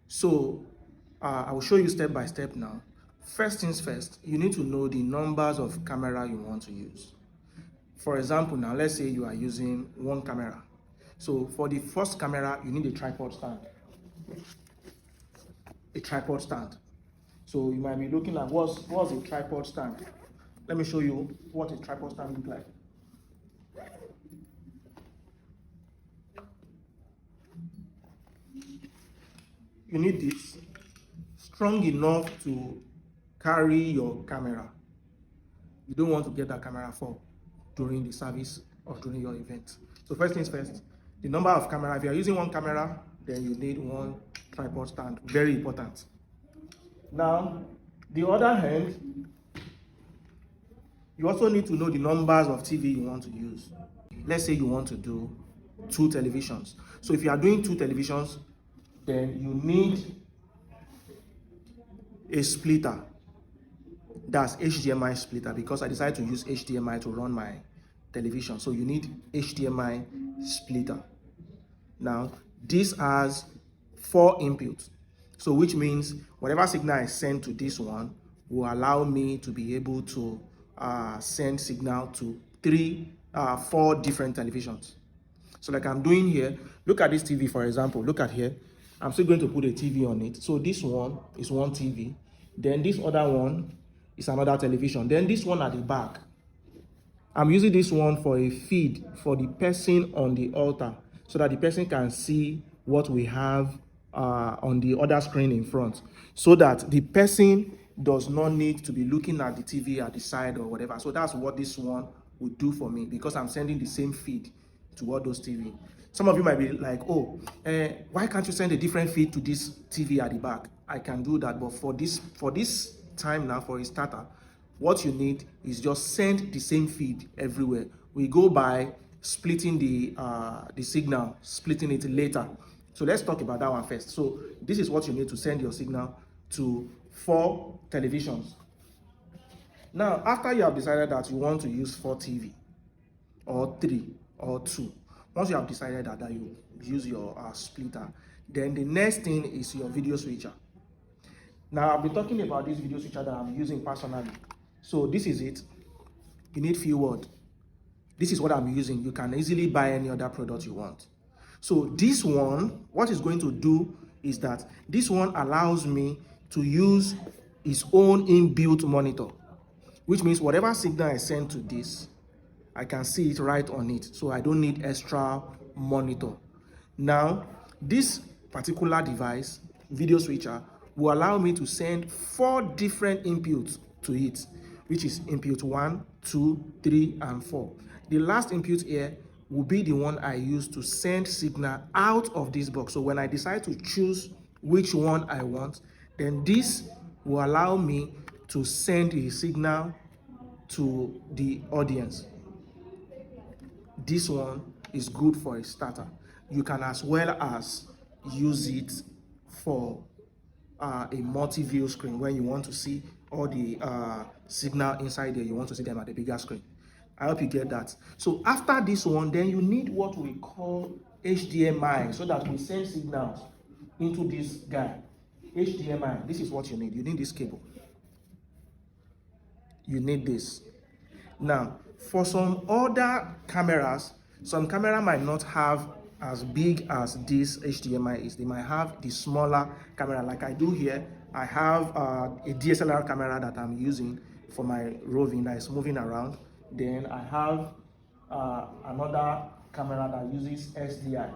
So I will show you step by step now. First things first, you need to know the numbers of camera you want to use. For example, now let's say you are using one camera. So for the first camera, you need a tripod stand. A tripod stand. So you might be looking at what's a tripod stand. Let me show you what a tripod stand looks like. You need this strong enough to carry your camera. You don't want to get that camera fall during the service or during your event. So first things first, the number of camera. If you are using one camera, then you need one tripod stand. Very important. Now, the other hand, you also need to know the numbers of TV you want to use. Let's say you want to do 2 televisions. So if you are doing 2 televisions, then you need a splitter. That's HDMI splitter, because I decided to use HDMI to run my television. So you need HDMI splitter. Now, this has 4 inputs. So which means whatever signal I send to this one will allow me to be able to send signal to 4 different televisions. So like I'm doing here, look at this TV, for example. Look at here. I'm still going to put a TV on it. So this one is one TV. Then this other one is another television. Then this one at the back, I'm using this one for a feed for the person on the altar, so that the person can see what we have on the other screen in front, so that the person does not need to be looking at the TV at the side or whatever. So that's what this one would do for me, because I'm sending the same feed to all those TV. Some of you might be like, oh, why can't you send a different feed to this TV at the back? I can do that, but for this time now, for a starter, what you need is just send the same feed everywhere. We go by splitting the signal, splitting it later. So let's talk about that one first. So this is what you need to send your signal to 4 televisions. Now, after you have decided that you want to use 4 TV or 3 or 2, once you have decided that you use your splitter, then the next thing is your video switcher. Now, I've been talking about this video switcher that I'm using personally. So this is it. You need few words. This is what I'm using. You can easily buy any other product you want. So this one, what it's going to do is that this one allows me to use its own inbuilt monitor, which means whatever signal I send to this, I can see it right on it. So I don't need extra monitor. Now, this particular device, video switcher, will allow me to send 4 different inputs to it, which is input 1, 2, 3, and 4. The last input here will be the one I use to send signal out of this box. So when I decide to choose which one I want, then this will allow me to send a signal to the audience. This one is good for a starter. You can as well as use it for a multi-view screen when you want to see all the signal inside there. You want to see them at the bigger screen. I hope you get that. So after this one, then you need what we call HDMI, so that we send signals into this guy. HDMI, this is what you need. You need this cable. You need this. Now, for some other cameras, some camera might not have as big as this HDMI is. They might have the smaller camera, like I do here. I have a DSLR camera that I'm using for my roving that is moving around. Then I have another camera that uses SDI.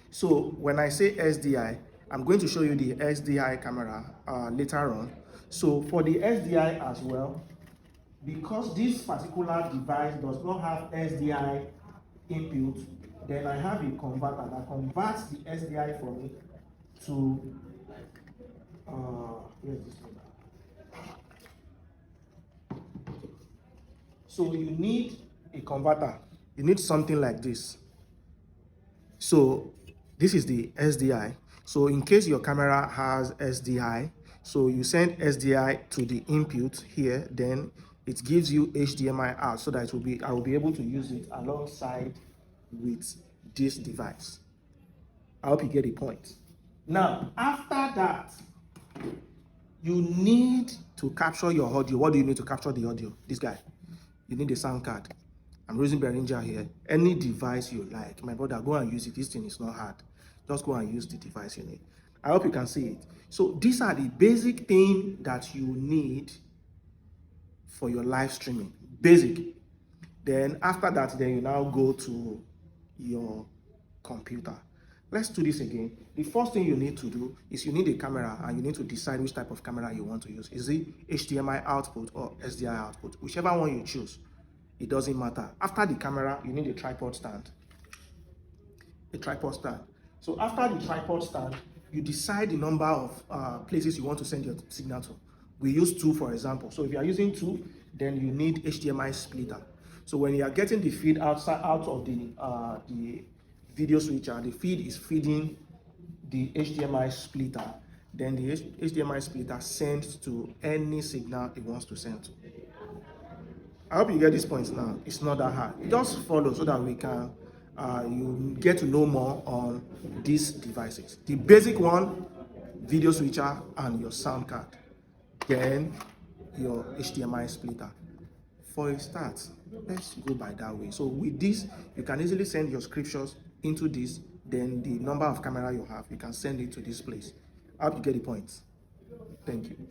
So when I say SDI, I'm going to show you the SDI camera later on. So for the SDI as well, because this particular device does not have SDI input, then I have a converter that converts the SDI for me to where's this one? So you need a converter. You need something like this. So this is the SDI. So in case your camera has SDI, so you send SDI to the input here, then it gives you HDMI out, so that I will be able to use it alongside with this device. I hope you get the point. Now, after that, you need to capture your audio. What do you need to capture the audio? This guy. You need a sound card. I'm using Behringer here. Any device you like, my brother, go and use it. This thing is not hard. Just go and use the device you need. I hope you can see it. So these are the basic things that you need for your live streaming. Basic. Then after that, then you now go to your computer. Let's do this again. The first thing you need to do is you need a camera, and you need to decide which type of camera you want to use. Is it HDMI output or SDI output? Whichever one you choose, it doesn't matter. After the camera, you need a tripod stand. A tripod stand. So after the tripod stand, you decide the number of places you want to send your signal to. We use 2, for example. So if you are using 2, then you need HDMI splitter. So when you are getting the feed out of the video switcher, the feed is feeding the HDMI splitter. Then the HDMI splitter sends to any signal it wants to send to. I hope you get these points now. It's not that hard. Just follow so that we can you get to know more on these devices. The basic one, video switcher and your sound card. Then your HDMI splitter. For a start, let's go by that way. So with this, you can easily send your scriptures into this. Then the number of camera you have, you can send it to this place. I hope you get the points. Thank you.